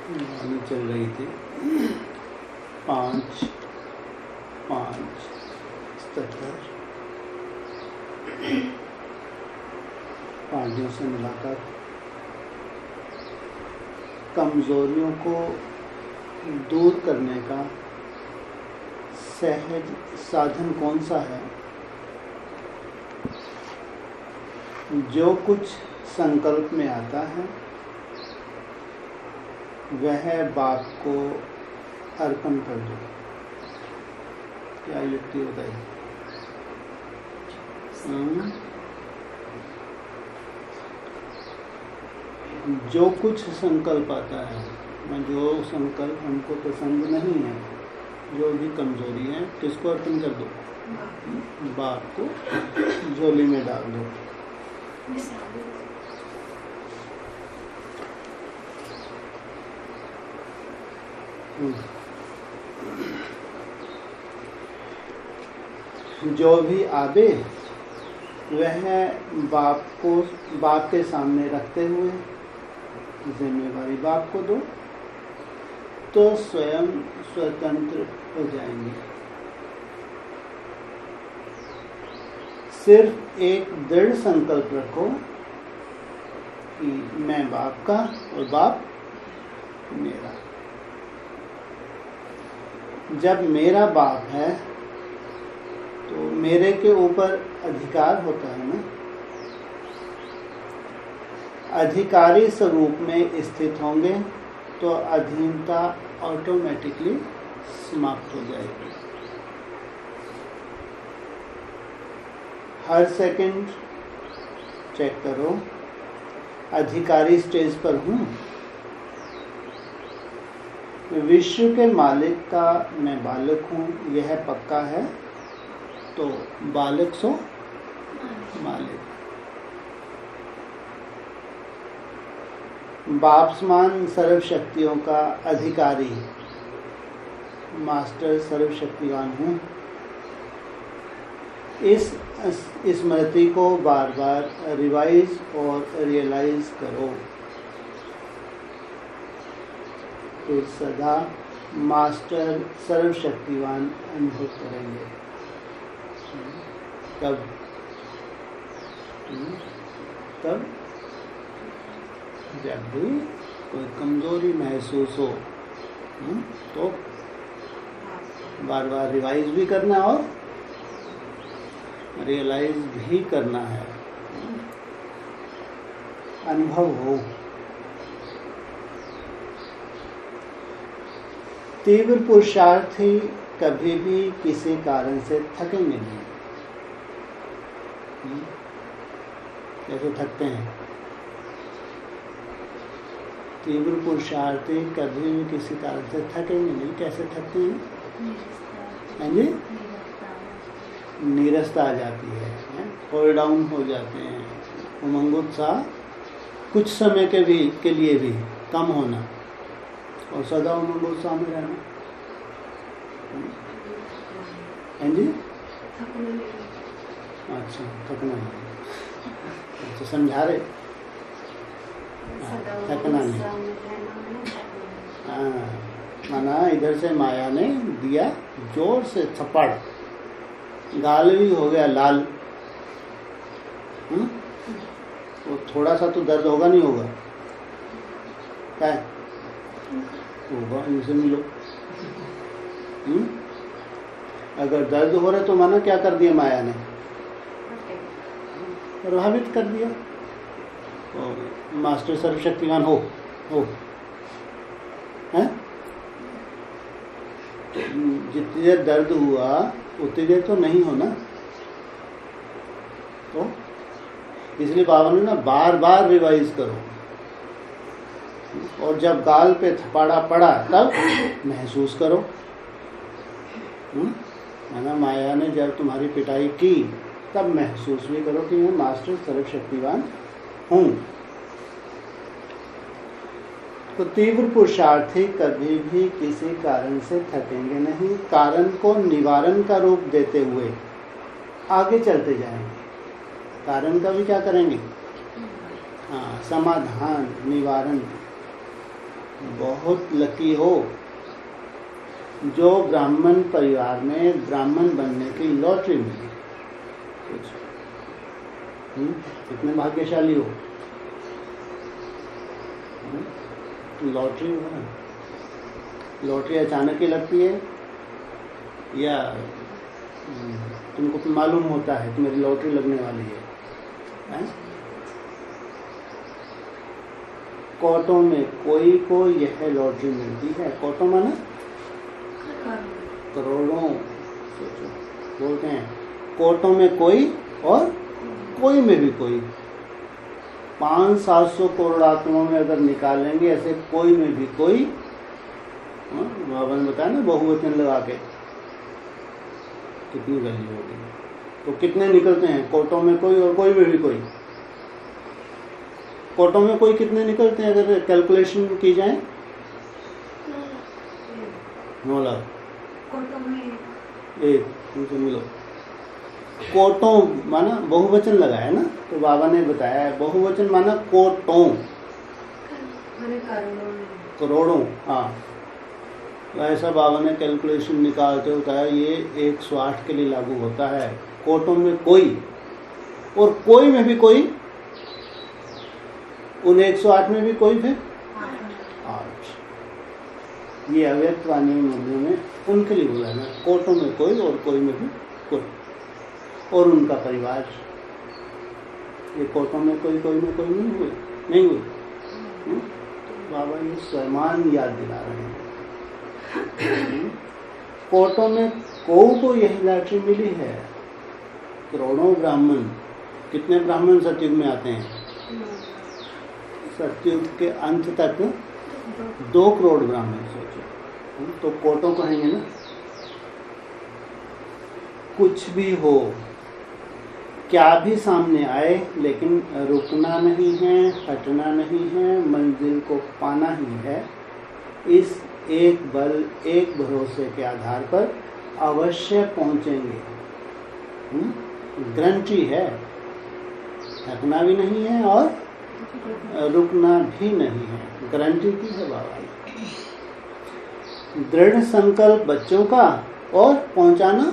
वाणी चल रही थी 5/5/77 पार्टियों से मिलाकर कमजोरियों को दूर करने का सहज साधन कौन सा है? जो कुछ संकल्प में आता है वह बाप को अर्पण कर दो। क्या युक्ति बताइए? जो कुछ संकल्प आता है, जो संकल्प हमको पसंद नहीं है, जो भी कमजोरी है, किसको अर्पण कर दो? बाप को झोली में डाल दो। जो भी आवे वह बाप के सामने रखते हुए जिम्मेवारी बाप को दो, तो स्वयं स्वतंत्र हो जाएंगे। सिर्फ एक दृढ़ संकल्प रखो कि मैं बाप का और बाप मेरा। जब मेरा बाप है तो मेरे के ऊपर अधिकार होता है ना। अधिकारी स्वरूप में स्थित होंगे तो अधीनता ऑटोमेटिकली समाप्त हो जाएगी। हर सेकंड चेक करो, अधिकारी स्टेज पर हूँ, विश्व के मालिक का मैं बालक हूँ, यह पक्का है, तो बालक सो मालिक। बाप समान सर्व शक्तियों का अधिकारी मास्टर सर्वशक्तिवान हूँ। इस स्मृति को बार बार रिवाइज और रियलाइज करो, तो सदा मास्टर सर्वशक्तिवान अनुभव करेंगे। तब जब भी कोई कमजोरी महसूस हो तो बार बार रिवाइज भी करना और रियलाइज भी करना है, अनुभव हो। तीव्र पुरुषार्थी कभी भी किसी कारण से थकेंगे नहीं। कैसे थकते हैं? तीव्र पुरुषार्थी कभी भी किसी कारण से थकेंगे नहीं। कैसे थकते हैं? जी, नीरसता आ जाती है, फॉल डाउन हो जाते हैं। उमंगोत्साह कुछ समय के लिए भी कम होना और सदा उमंगोत्साह में रहना। जी, अच्छा, थकना नहीं। अच्छा, समझा रहे? थकना नहीं। माना इधर से माया ने दिया जोर से थप्पड़, गाल भी हो गया लाल। वो थोड़ा सा तो दर्द होगा नहीं होगा? क्या होगा? इनसे मिलो। अगर दर्द हो रहा तो माना क्या कर दिया माया ने? प्रभावित कर दिया। और मास्टर सर्वशक्तिवान हो हैं? तो जितनी देर दर्द हुआ उतनी देर तो नहीं होना। तो इसलिए बाबा ने ना बार बार रिवाइज करो, और जब गाल पे थपाड़ा पड़ा तब महसूस करो। है ना, माया ने जब तुम्हारी पिटाई की तब महसूस भी करो कि मैं मास्टर सर्वशक्तिवान हूँ। तो तीव्र पुरुषार्थी कभी भी किसी कारण से थकेंगे नहीं। कारण को निवारण का रूप देते हुए आगे चलते जाएंगे। कारण का भी क्या करेंगे? हाँ, समाधान, निवारण। बहुत लकी हो जो ब्राह्मण परिवार में ब्राह्मण बनने की लॉटरी मिली। कितने भाग्यशाली हो। लॉटरी हुआ, लॉटरी अचानक ही लगती है या तुमको मालूम होता है कि मेरी लॉटरी लगने वाली है? कोटों में कोई को यह लॉटरी मिलती है। कोटों माना करोड़ों, सोचो बोलते हैं कोटों में कोई और कोई में भी कोई। 500-700 करोड़ आत्माओं में अगर निकालेंगे ऐसे कोई में भी कोई, बाबा ने बताया ना बहुवचन लगा के कितनी वैल्यू होगी। तो कितने निकलते हैं कोटों में कोई और कोई में भी कोई। कोटों में कोई कितने निकलते हैं अगर कैलकुलेशन की जाए? 9 लाख। एक तुमसे मिलो। कोटों माना बहुवचन लगाया ना, तो बाबा ने बताया बहुवचन माना कोटों, करोड़ों। हाँ, ऐसा बाबा ने कैलकुलेशन निकालते बताया ये 108 के लिए लागू होता है। कोटों में कोई और कोई में भी कोई, उन 108 में भी कोई फिर 8। ये अव्यक्त वाणी मुद्दों में उनके लिए बोला ना, कोटों में कोई और कोई में भी कोई, और उनका परिवार। ये कोटों में कोई, कोई में कोई नहीं हुई। तो बाबा ये स्वयं याद दिला रहे हैं। कोटों में को यही लॉटरी मिली है। करोड़ों ब्राह्मण, कितने ब्राह्मण सतयुग में आते हैं? सतयुग के अंत तक 2 करोड़ ब्राह्मण। सोचो, तो कोटों कहेंगे ना। कुछ भी हो, क्या भी सामने आए, लेकिन रुकना नहीं है, हटना नहीं है, मंजिल को पाना ही है। इस एक बल, एक भरोसे के आधार पर अवश्य पहुंचेंगे। गारंटी है, थकना भी नहीं है और रुकना भी नहीं है, गारंटी की है बाबा ने। दृढ़ संकल्प बच्चों का और पहुंचाना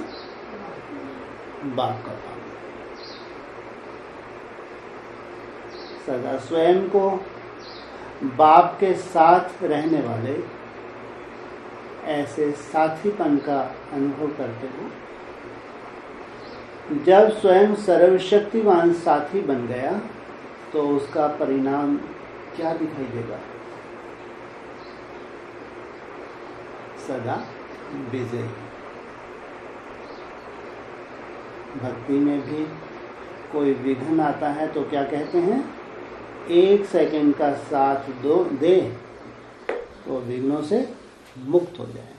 बाप का काम। सदा स्वयं को बाप के साथ रहने वाले ऐसे साथीपन का अनुभव करते हो। जब स्वयं सर्वशक्तिवान साथी बन गया तो उसका परिणाम क्या दिखाई देगा? सदा विजय। भक्ति में भी कोई विघ्न आता है तो क्या कहते हैं? 1 सेकंड का साथ दे तो विघ्नों से मुक्त हो जाए।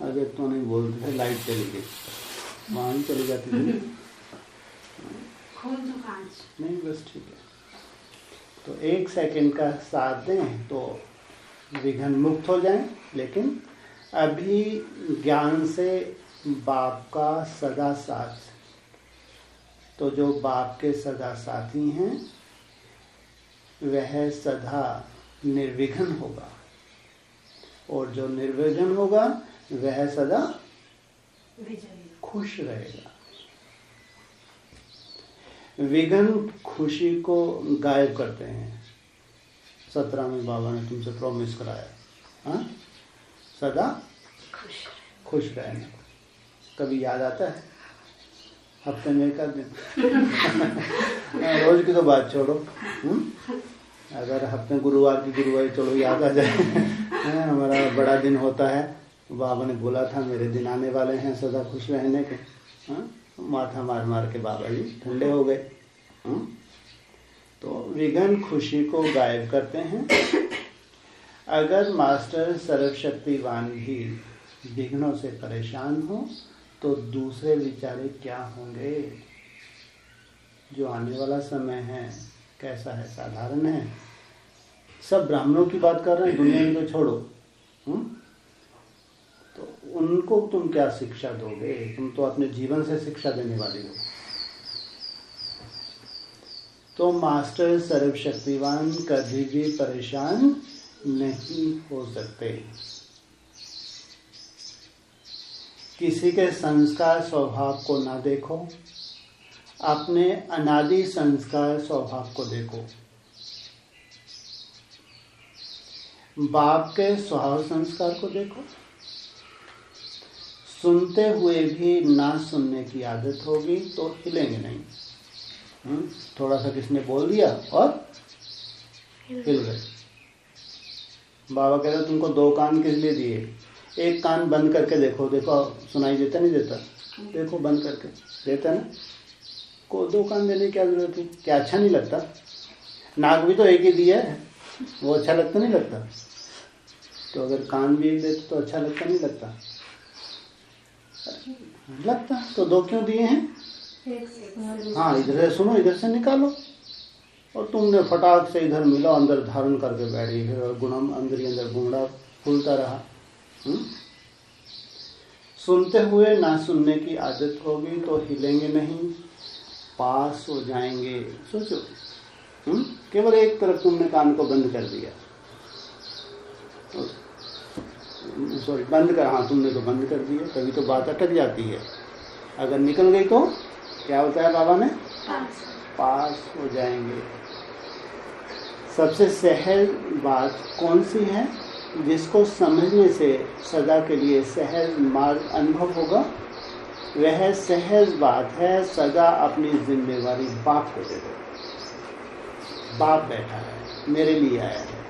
अगर तो नहीं बोलते थे लाइट चली गई, वहाँ ही चली जाती थी। नहीं बस ठीक है। तो 1 सेकंड का साथ दें तो विघ्न मुक्त हो जाए। लेकिन अभी ज्ञान से बाप का सदा साथ, तो जो बाप के सदा साथी हैं वह सदा निर्विघ्न होगा, और जो निर्विघ्न होगा वह सदा खुश रहेगा। विघ्न खुशी को गायब करते हैं। 17 में बाबा ने तुमसे प्रॉमिस कराया, हाँ, सदा खुश रहना। कभी याद आता है? हफ्ते में 1 दिन रोज की तो बात छोड़ो, अगर हफ्ते गुरुवार की गुरुवार चलो याद आ जाए। हमारा बड़ा दिन होता है, बाबा ने बोला था मेरे दिन आने वाले हैं सदा खुश रहने के। माथा मार मार के बाबा जी ठंडे हो गए। तो विघ्न खुशी को गायब करते हैं। अगर मास्टर सर्वशक्तिवान भी विघ्नों से परेशान हो तो दूसरे बेचारे क्या होंगे? जो आने वाला समय है कैसा है? साधारण है। सब ब्राह्मणों की बात कर रहे हैं, दुनिया में तो छोड़ो। तो उनको तुम क्या शिक्षा दोगे? तुम तो अपने जीवन से शिक्षा देने वाले हो। तो मास्टर सर्वशक्तिवान कभी भी परेशान नहीं हो सकते। किसी के संस्कार स्वभाव को ना देखो, अपने अनादि संस्कार स्वभाव को देखो। बाप के स्वभाव संस्कार को देखो। सुनते हुए भी ना सुनने की आदत होगी तो हिलेंगे नहीं। थोड़ा सा किसने बोल दिया और हिल गए। बाबा कह रहे तुमको 2 कान किस लिए दिए? एक कान बंद करके देखो, देखो सुनाई देता नहीं देता? देखो बंद करके देता ना। को 2 कान देने की क्या जरूरत है? क्या अच्छा नहीं लगता? नाक भी तो एक ही दिया है, वो अच्छा लगता नहीं लगता? तो अगर कान भी एक देते तो अच्छा लगता नहीं लगता? लगता। तो 2 क्यों दिए हैं? हाँ, इधर से सुनो, इधर से निकालो। और तुमने फटाक से इधर मिला, अंदर धारण करके बैठी, फिर गुणम अंदर ही अंदर गुंगड़ा फूलता रहा। सुनते हुए ना सुनने की आदत होगी तो हिलेंगे नहीं, पास हो जाएंगे। सोचो, केवल एक तरफ तुमने कान को बंद कर दिया, सॉरी बंद कर, हाँ तुमने तो बंद कर दिया, कभी तो बात अटक जाती है। अगर निकल गई तो क्या होता है बाबा ने? पास हो जाएंगे। सबसे सहज बात कौन सी है? जिसको समझने से सदा के लिए सहज मार्ग अनुभव होगा, वह सहज बात है सदा अपनी जिम्मेवारी बाप को दे दो। बाप बैठा है, मेरे लिए आया है।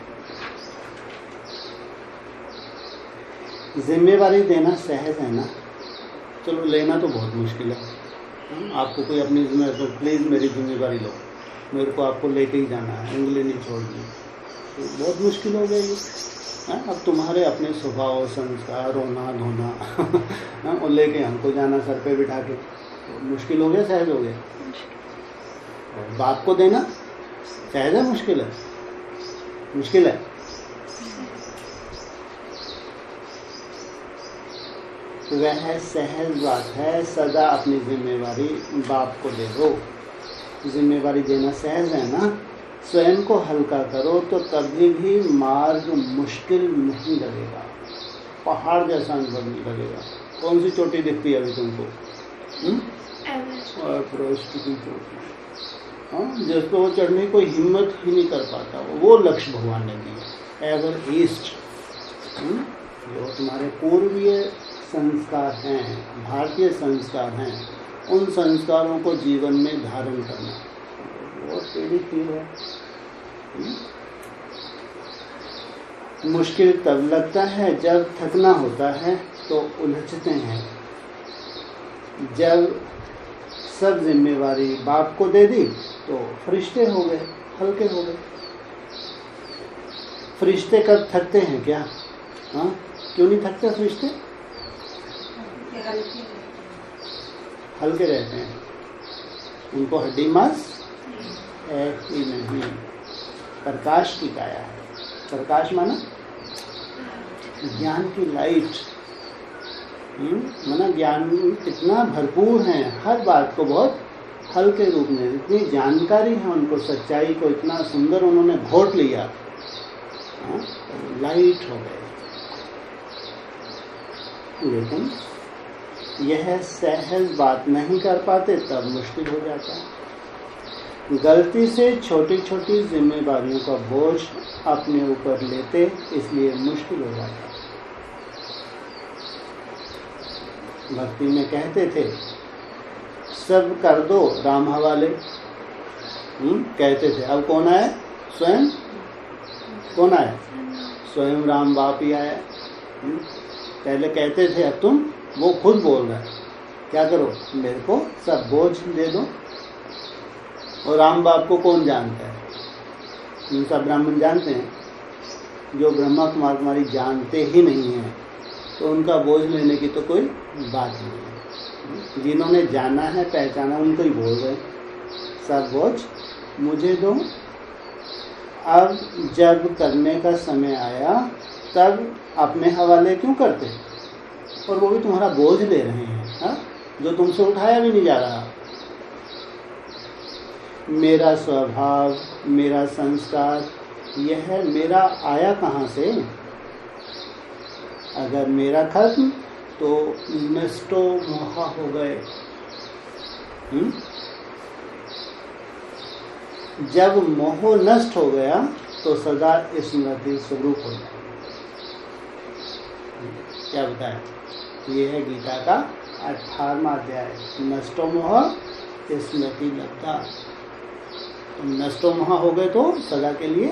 जिम्मेवारी देना सहज है ना? चलो लेना तो बहुत मुश्किल है। आपको कोई अपनी जिम्मेदारी, तो प्लीज़ मेरी जिम्मेवारी लो, मेरे को आपको लेके ही जाना है, उंगली नहीं छोड़नी, तो बहुत मुश्किल हो गया ये। अब तुम्हारे अपने स्वभाव संस्कार रोना धोना और लेके हमको जाना सर पे बिठा के, तो मुश्किल हो गया सहज हो गया? बाप को देना सहज है मुश्किल है? मुश्किल है। वह सहज बात है सदा अपनी जिम्मेवारी बाप को दे दो। जिम्मेवारी देना सहज है ना? स्वयं को हल्का करो तो कभी भी मार्ग मुश्किल नहीं लगेगा, पहाड़ जैसा अनुभव नहीं लगेगा। कौन सी चोटी दिखती है अभी तुमको? एवरेस्ट की चोटी, जिस पर वो चढ़ने की कोई हिम्मत ही नहीं कर पाता, वो लक्ष्य भगवान ने दिया। एवरेस्ट जो तुम्हारे पूर्वीय संस्कार हैं, भारतीय संस्कार हैं, उन संस्कारों को जीवन में धारण करना बहुत टेढ़ी चीज है। मुश्किल तब लगता है जब थकना होता है तो उलझते हैं। जब सब जिम्मेवारी बाप को दे दी तो फरिश्ते हो गए, हल्के हो गए। फरिश्ते कब थकते हैं क्या? हाँ, क्यों नहीं थकते फरिश्ते? हल्के रहते हैं, उनको हड्डी मांस है ही नहीं। प्रकाश की काया है। प्रकाश माना ज्ञान की लाइट, माना ज्ञान इतना भरपूर है, हर बात को बहुत हल्के रूप में, इतनी जानकारी है उनको, सच्चाई को इतना सुंदर उन्होंने घोट लिया, लाइट हो गए। लेकिन यह सहज बात नहीं कर पाते तब मुश्किल हो जाता है। गलती से छोटी छोटी जिम्मेदारियों का बोझ अपने ऊपर लेते, इसलिए मुश्किल हो जाता है। भक्ति में कहते थे सब कर दो राम हवाले, कहते थे। अब कौन आया? स्वयं कौन आया? स्वयं राम बाप ही आया। पहले कहते थे, अब तुम, वो खुद बोल रहा है, क्या करो, मेरे को सब बोझ दे दो। और राम बाप को कौन जानता है? सब ब्राह्मण जानते हैं। जो ब्रह्मा कुमारी जानते ही नहीं है तो उनका बोझ लेने की तो कोई बात नहीं है। जिन्होंने जाना है, पहचाना, उनको ही बोल रहे सब बोझ मुझे दो। अब जब करने का समय आया तब अपने हवाले क्यों करते? और वो भी तुम्हारा बोझ ले रहे हैं, हा? जो तुमसे उठाया भी नहीं जा रहा। मेरा स्वभाव, मेरा संस्कार, यह मेरा आया कहाँ से? अगर मेरा खत्म तो नष्टो मोहा हो गए। जब मोह नष्ट हो गया तो सदा स्मृति स्वरूप हो जाए। क्या बताया? ये है गीता का 18वां अध्याय, नष्टो मोह स्मृति लब्धा। नष्टो मोह हो गए तो सदा के लिए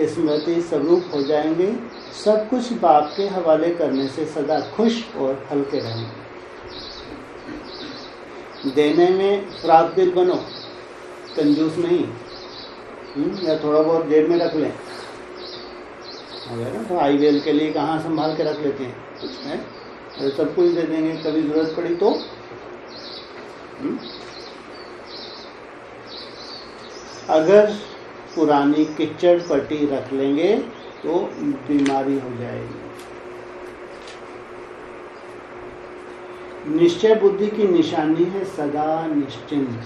स्मृति स्वरूप हो जाएंगे। सब कुछ बाप के हवाले करने से सदा खुश और हल्के रहेंगे। देने में प्राप्तिल बनो, कंजूस नहीं। या थोड़ा बहुत जेब में रख लें, अगर तो आईवेल के लिए कहाँ संभाल के रख लेते हैं, है? अरे सब कुछ दे देंगे, कभी जरूरत पड़ी तो। अगर पुरानी किचड़ पट्टी रख लेंगे तो बीमारी हो जाएगी। निश्चय बुद्धि की निशानी है सदा निश्चिंत।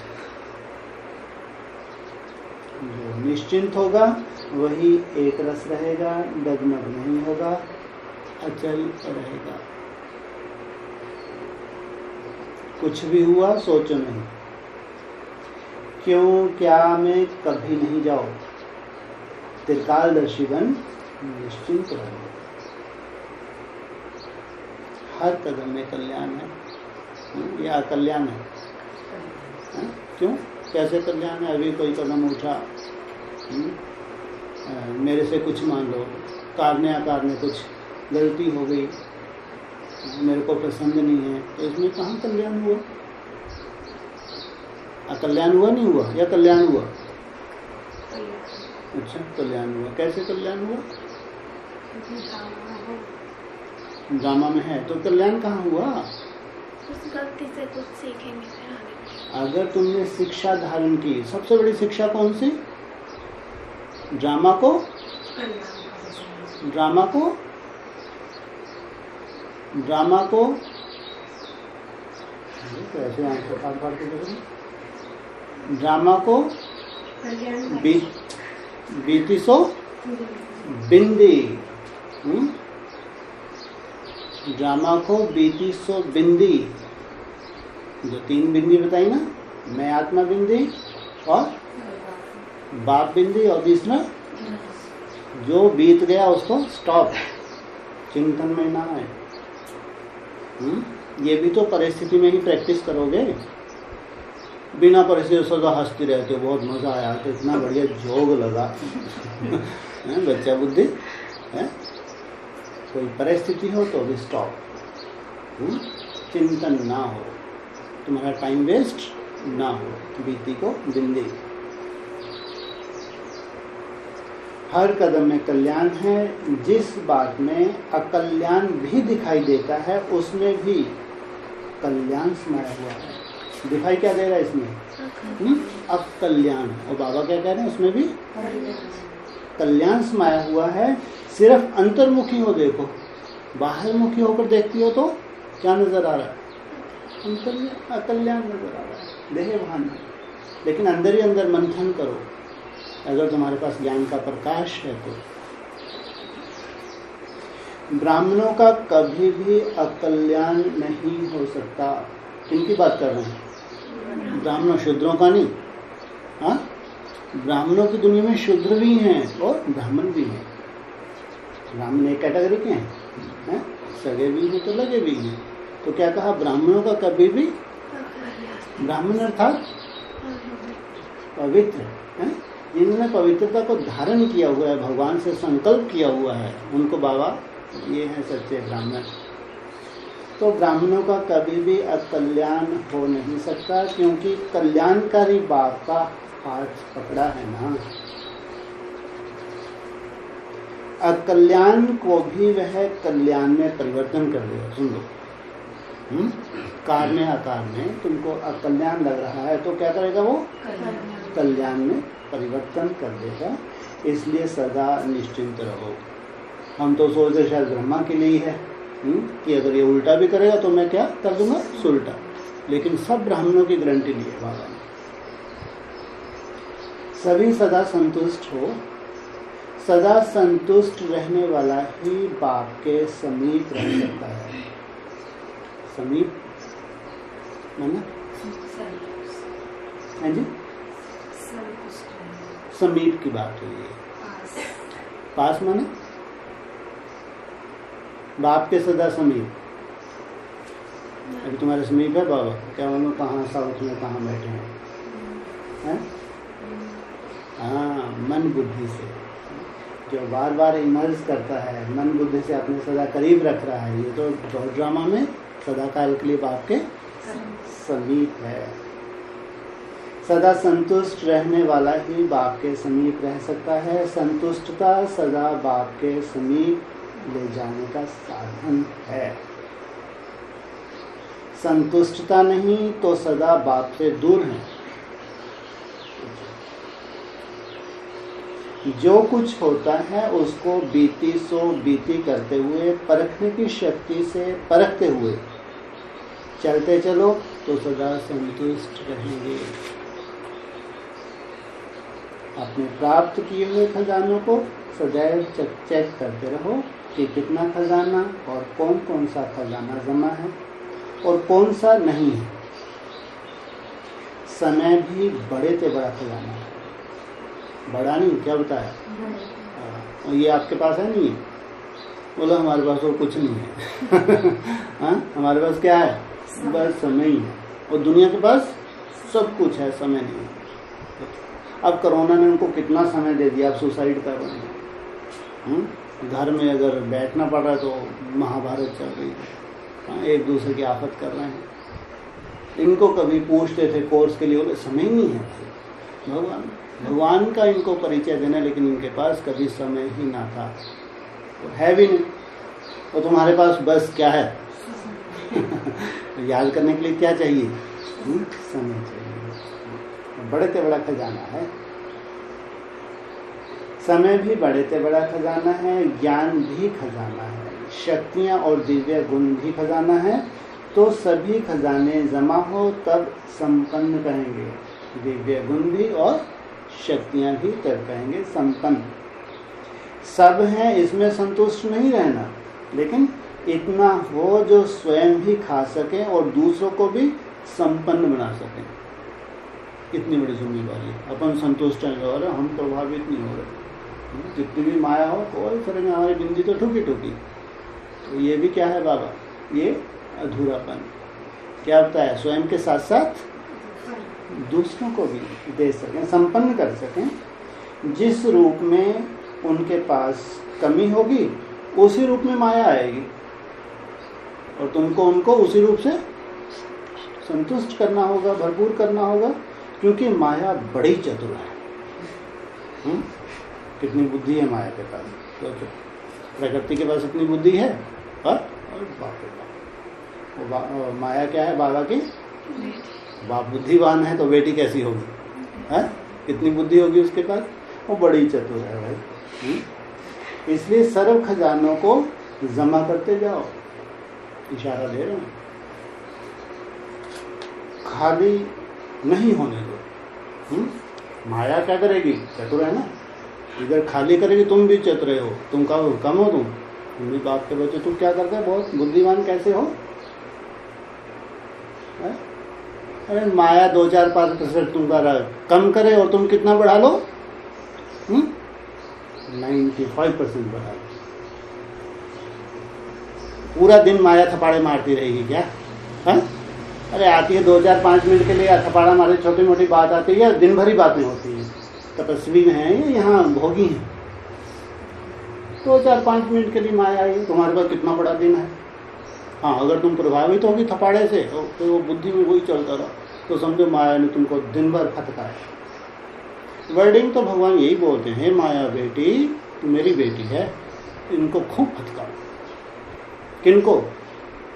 जो निश्चिंत होगा वही एक रस रहेगा, डगमग नहीं होगा, अचल रहेगा। कुछ भी हुआ सोचो नहीं, क्यों क्या में कभी नहीं जाओ। त्रिकालदर्शी बन निश्चिंत रहो। हर कदम में कल्याण है या अकल्याण है? क्यों? कैसे कल्याण है? अभी कोई कदम उठा, मेरे से कुछ मान लो, कारने अकारने कुछ गलती हो गई, मेरे को पसंद नहीं है, तो इसमें कहाँ कल्याण हुआ? अकल्याण हुआ नहीं हुआ या कल्याण हुआ? अच्छा, कल्याण हुआ। कैसे कल्याण हुआ? ड्रामा में है तो कल्याण कहाँ हुआ? उस गलती से कुछ सीखेंगे फिर आगे। अगर तुमने शिक्षा धारण की, सबसे बड़ी शिक्षा कौन सी? ड्रामा को कैसे आंखें फाड़ के देखो। ड्रामा को बीती सो बिंदी। ड्रामा को बीती सो बिंदी, जो 3 बिंदी बताई ना, मैं आत्मा बिंदी और बाप बिंदी, और तीसरा जो बीत गया उसको स्टॉप, चिंतन में ना आए। ये भी तो परिस्थिति में ही प्रैक्टिस करोगे। बिना परिस्थिति सदा हंसती रहते हो, बहुत मजा आया, तो इतना बढ़िया जोग लगा। बच्चा बुद्धि है। कोई परिस्थिति हो तो भी स्टॉप, चिंतन ना हो, तुम्हारा टाइम वेस्ट ना हो, बीती को बिंदी। हर कदम में कल्याण है। जिस बात में अकल्याण भी दिखाई देता है उसमें भी कल्याण समाया हुआ है। दिखाई क्या दे रहा है इसमें? अकल्याण। और बाबा क्या कह रहे हैं? उसमें भी कल्याण समाया हुआ है। सिर्फ अंतर्मुखी हो देखो, बाहर मुखी होकर देखती हो तो क्या नजर आ रहा है? अकल्याण नजर आ रहा है, देह भान है। लेकिन अंदर ही अंदर मंथन करो, अगर तुम्हारे पास ज्ञान का प्रकाश है तो। ब्राह्मणों का कभी भी अकल्याण नहीं हो सकता। किनकी बात कर रहे हैं? ब्राह्मणों, शूद्रों का नहीं। हाँ, ब्राह्मणों की दुनिया में शूद्र भी हैं और ब्राह्मण भी हैं। ब्राह्मण एक कैटेगरी के हैं, सगे भी हैं तो लगे भी हैं। तो क्या कहा? ब्राह्मणों का कभी भी, ब्राह्मण अर्थात पवित्र है, जिन्होंने पवित्रता को धारण किया हुआ है, भगवान से संकल्प किया हुआ है, उनको बाबा ये है सच्चे ब्राह्मण। तो ब्राह्मणों का कभी भी अकल्याण हो नहीं सकता, क्योंकि कल्याणकारी बाप का हाथ पकड़ा है ना। अकल्याण को भी वह कल्याण में परिवर्तन कर देगा। सुन लो, कारणे अकारणे तुमको अकल्याण लग रहा है तो क्या करेगा? वो कल्याण में परिवर्तन कर देगा। इसलिए सदा निश्चिंत रहो। हम तो सोचते शायद ब्रह्मा के लिए है कि अगर ये उल्टा भी करेगा तो मैं क्या कर दूंगा? सुलटा। लेकिन सब ब्राह्मणों की गारंटी ली है बाबा ने। सभी सदा संतुष्ट हो। सदा संतुष्ट रहने वाला ही बाप के समीप रह सकता है। समीप माना है जी, समीप की बात हुई है। पास माने बाप के सदा समीप। अभी तुम्हारे समीप है बाबा, क्या मालूम कहाँ साउथ में कहाँ बैठे हैं? हाँ, मन बुद्धि से जो बार बार इमर्ज करता है, मन बुद्धि से अपने सदा करीब रख रहा है, ये तो बहुत ड्रामा में सदा काल के लिए बाप के समीप है। सदा संतुष्ट रहने वाला ही बाप के समीप रह सकता है। संतुष्टता सदा बाप के समीप ले जाने का साधन है। संतुष्टता नहीं तो सदा बाप से दूर है। जो कुछ होता है उसको बीती सो बीती करते हुए, परखने की शक्ति से परखते हुए चलते चलो तो सदा संतुष्ट रहेंगे। अपने प्राप्त किए हुए खजानों को सदैव चेक करते रहो कि कितना खजाना और कौन कौन सा खजाना जमा है और कौन सा नहीं है। समय भी बड़े से बड़ा खजाना है। बड़ा नहीं, क्या बताया? और ये आपके पास है नहीं है? बोलो हमारे पास और कुछ नहीं है। हाँ, हमारे पास क्या है? बस समय ही है। और दुनिया के पास सब कुछ है, समय नहीं है। अब कोरोना ने उनको कितना समय दे दिया, अब सुसाइड कर रहे हैं। घर में अगर बैठना पड़ रहा है तो महाभारत चल रही है, एक दूसरे की आफत कर रहे हैं। इनको कभी पूछते थे कोर्स के लिए, बोले समय ही नहीं है। भगवान का इनको परिचय देना, लेकिन इनके पास कभी समय ही ना था, तो है भी नहीं। और तुम्हारे पास बस क्या है? याद करने के लिए क्या चाहिए? समय चाहिए। बड़े से बड़ा खजाना है। समय भी बड़े से बड़ा खजाना है। ज्ञान भी खजाना है। शक्तियाँ और दिव्य गुण भी खजाना है। तो सभी खजाने जमा हो तब संपन्न कहेंगे। दिव्य गुण भी और शक्तियाँ भी तब कहेंगे संपन्न। सब हैं, इसमें संतुष्ट नहीं रहना, लेकिन इतना हो जो स्वयं भी खा सकें और दूसरों को भी संपन्न बना सकें। इतनी बड़ी जिम्मेदारी। अपन संतुष्ट हैं और हम प्रभावित नहीं हो रहे। जितनी भी माया हो कोई फर्क नहीं, हमारी बिंदी तो ठुकी ठुकी। तो ये भी क्या है बाबा? ये अधूरापन। क्या होता है? स्वयं के साथ साथ दूसरों को भी दे सकें, संपन्न कर सकें। जिस रूप में उनके पास कमी होगी उसी रूप में माया आएगी और तुमको उनको उसी रूप से संतुष्ट करना होगा, भरपूर करना होगा, क्योंकि माया बड़ी चतुर है। कितनी बुद्धि है माया के पास? सोचो, प्रकृति के पास इतनी बुद्धि है और बाप रे बाप, माया क्या है? बाबा की बाप बुद्धिवान है तो बेटी कैसी होगी? है? कितनी बुद्धि होगी उसके पास? वो बड़ी चतुर है भाई। इसलिए सर्व खजानों को जमा करते जाओ। इशारा दे रहे हैं, खाली नहीं होने दो। माया क्या करेगी? चतुर है ना, इधर खाली करेगी। तुम भी चतुर हो, तुम कम हो, तुम भी बाप के बच्चे, तुम क्या करते हो? बहुत बुद्धिमान कैसे हो? है? अरे माया 2-4-5% तुम्हारा कम करे और तुम कितना बढ़ा लो? 95% बढ़ा लो। पूरा दिन माया थपाड़े मारती रहेगी क्या? है? अरे आती है 2-4-5 मिनट के लिए, थपाड़ा मारे, छोटी मोटी बात आती है, दिन भर ही बातें होती हैं। तपस्वी हैं यहाँ, भोगी हैं। 2-4-5 मिनट के लिए माया आई, तुम्हारे पास कितना बड़ा दिन है। हाँ, अगर तुम प्रभावित होगी थपाड़े से तो वो बुद्धि में वही चलता रहा, तो समझो माया ने तुमको दिन भर फटकाया। वर्डिंग तो भगवान यही बोलते हैं, माया बेटी तू मेरी बेटी है, इनको खूब फटकाओ। किनको?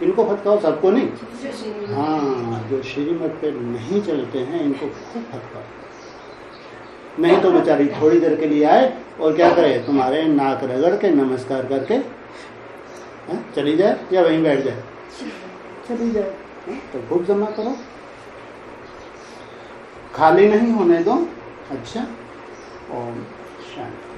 इनको फटकाओ, सबको नहीं। हाँ, जो श्रीमत पे नहीं चलते हैं इनको खूब फटकाओ। नहीं तो बेचारी थोड़ी देर के लिए आए और क्या करे? तुम्हारे नाक रगड़ के नमस्कार करके चली जाए या वहीं बैठ जाए? चली जाए। तो खूब जमा करो, खाली नहीं होने दो। अच्छा, ओम शांति।